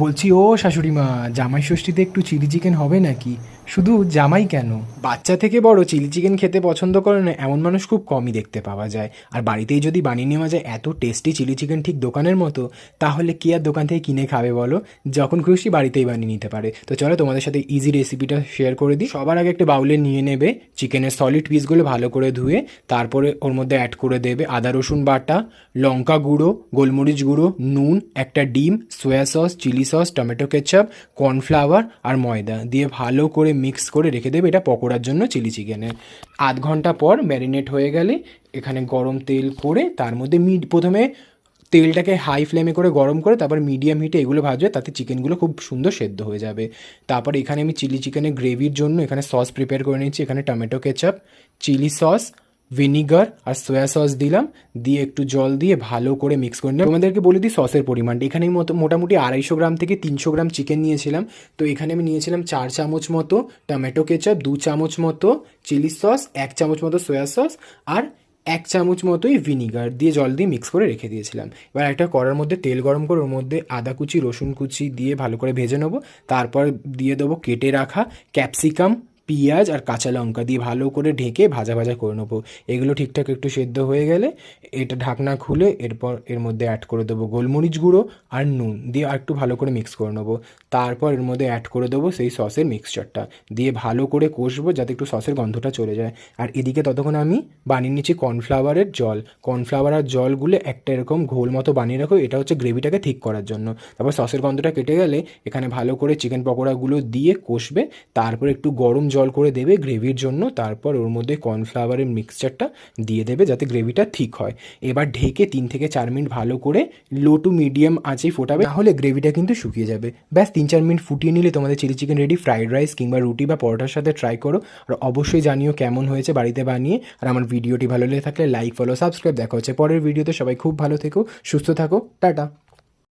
বলছি ও শাশুড়ি মা, জামাই ষষ্ঠীতে একটু চিলি চিকেন হবে নাকি? শুধু জামাই কেন, বাচ্চা থেকে বড় চিলি চিকেন খেতে পছন্দ করে না এমন মানুষ খুব কমই দেখতে পাওয়া যায়। আর বাড়িতেই যদি বানিয়ে নেওয়া যায় এত টেস্টি চিলি চিকেন ঠিক দোকানের মতো, তাহলে কি আর দোকান থেকে কিনে খাবে বলো? যখন খুশি বাড়িতেই বানিয়ে নিতে পারে। তো চলো তোমাদের সাথে ইজি রেসিপিটা শেয়ার করে দিই। সবার আগে একটা বাউলে নিয়ে নেবে চিকেনের সলিড পিসগুলো ভালো করে ধুয়ে, তারপরে ওর মধ্যে অ্যাড করে দেবে আদা রসুন বাটা, লঙ্কা গুঁড়ো, গোলমরিচ গুঁড়ো, নুন, একটা ডিম, soya sauce, chilli sauce, tomato ketchup, cornflour আর ময়দা দিয়ে ভালো করে মিক্স করে রেখে দেবে এটা পকোড়ার জন্য চিলি চিকেনের। আধ ঘন্টা পর ম্যারিনেট হয়ে গেলে এখানে গরম তেল করে তার মধ্যে প্রথমে তেলটাকে হাই ফ্লেমে করে গরম করে তারপর মিডিয়াম হিটে এগুলো ভাজবে, তাতে চিকেনগুলো খুব সুন্দর সেদ্ধ হয়ে যাবে। তারপর এখানে আমি চিলি চিকেনের গ্রেভির জন্য এখানে সস প্রিপেয়ার করে নিচ্ছি। এখানে tomato ketchup, chilli sauce, vinegar আর সয়া সস দিলাম, দিয়ে একটু জল দিয়ে ভালো করে মিক্স করে নিলাম। তোমাদেরকে বলে দিই সসের পরিমাণটা, এখানে আমি মোটামুটি 250 গ্রাম থেকে 300 গ্রাম চিকেন নিয়েছিলাম। তো এখানে আমি নিয়েছিলাম 4 চামচ মতো টমেটো কেচাপ, 2 চামচ মতো চিলি সস, 1 চামচ মতো সয়া সস আর 1 চামচ মতোই ভিনিগার দিয়ে জল দিয়ে মিক্স করে রেখে দিয়েছিলাম। এবার একটা কড়ার মধ্যে তেল গরম করে ওর মধ্যে আদা কুচি, রসুন কুচি দিয়ে ভালো করে ভেজে নেবো। তারপর দিয়ে দেবো কেটে রাখা ক্যাপসিকাম, পেঁয়াজ আর কাঁচা লঙ্কা দিয়ে ভালো করে ঢেকে ভাজা ভাজা করে নেবো। এগুলো ঠিকঠাক একটু সেদ্ধ হয়ে গেলে এটা ঢাকনা খুলে এরপর এর মধ্যে অ্যাড করে দেবো গোলমরিচ গুঁড়ো আর নুন দিয়ে আর একটু ভালো করে মিক্স করে নেবো। তারপর এর মধ্যে অ্যাড করে দেবো সেই সসের মিক্সচারটা দিয়ে ভালো করে কষবো যাতে একটু সসের গন্ধটা চলে যায়। আর এদিকে ততক্ষণ আমি বানিয়ে নিচ্ছি কর্নফ্লাওয়ারের জল। কর্নফ্লাওয়ার আর জল গুলে একটা এরকম ঘোল মতো বানিয়ে রাখো, এটা হচ্ছে গ্রেভিটাকে ঠিক করার জন্য। তারপর সসের গন্ধটা কেটে গেলে এখানে ভালো করে চিকেন পকোড়াগুলো দিয়ে কষবে। তারপর একটু গরম জল করে দেবে গ্রেভির জন্য, তারপর ওর মধ্যে কর্নফ্লাওয়ারের মিক্সচারটা দিয়ে দেবে যাতে গ্রেভিটা ঠিক হয়। এবার ঢেকে 3 থেকে 4 মিনিট ভালো করে লো টু মিডিয়াম আঁচেই ফোটাবে, নাহলে গ্রেভিটা কিন্তু শুকিয়ে যাবে। ব্যাস 3-4 মিনিট ফুটিয়ে নিলে তোমাদের chilli chicken ready. Fried rice কিংবা রুটি বা পরোটার সাথে ট্রাই করো, আর অবশ্যই জানিও কেমন হয়েছে বাড়িতে বানিয়ে। আর আমার ভিডিওটি ভালো লেগে থাকলে লাইক, ফলো, সাবস্ক্রাইব। দেখা হচ্ছে পরের ভিডিওতে। সবাই খুব ভালো থেকো, সুস্থ থাকো, টাটা।